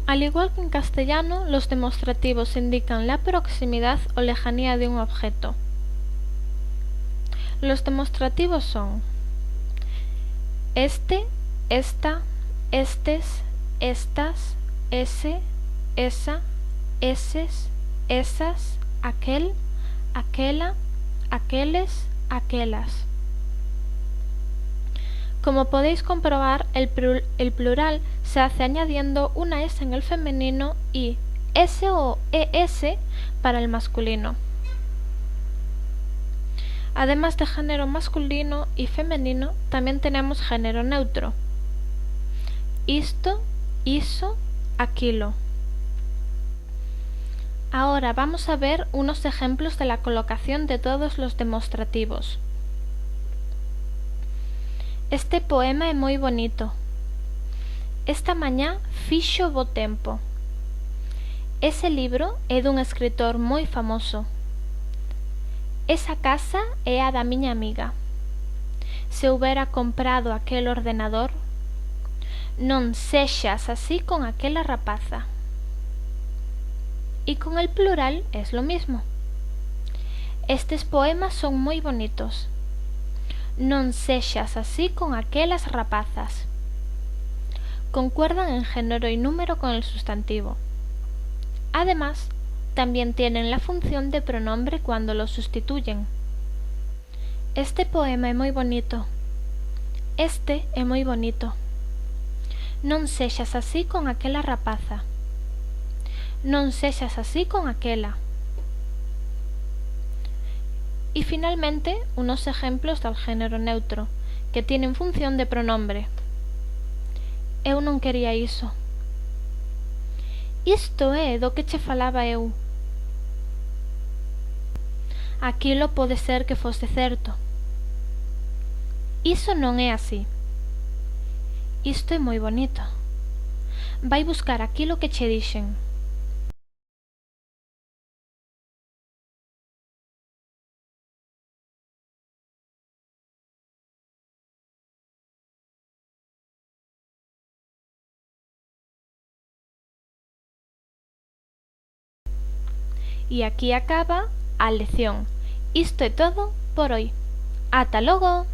Al igual que en castellano, los demostrativos indican la proximidad o lejanía de un objeto. Los demostrativos son este, esta, estes, estas, ese, esa, eses, esas, aquel, aquela, aqueles, aquelas. Como podéis comprobar, el plural se hace añadiendo una S en el femenino y S o ES para el masculino. Además de género masculino y femenino, también tenemos género neutro. Isto, iso, aquilo. Ahora vamos a ver unos ejemplos de la colocación de todos los demostrativos. Este poema é moi bonito. Esta mañá fixo bo tempo. Ese libro é dun escritor moi famoso. Esa casa é a da miña amiga. Se houbera comprado aquel ordenador, non sexas así con aquela rapaza. Y con el plural es lo mismo. Estes poemas son moi bonitos. Non sexas así con aquelas rapazas. Concuerdan en género y número con el sustantivo. Además, también tienen la función de pronombre cuando lo sustituyen. Este poema é moi bonito. Este é moi bonito. Non sexas así con aquela rapaza. Non sexas así con aquela. Y finalmente, unos ejemplos del género neutro, que tienen función de pronombre. Eu non quería iso. Isto é do que che falaba eu. Aquilo pode ser que fose certo. Iso non é así. Isto é moi bonito. Vai buscar aquilo que che dixen. Y aquí acaba a lección. Isto é todo por hoy. ¡Ata logo!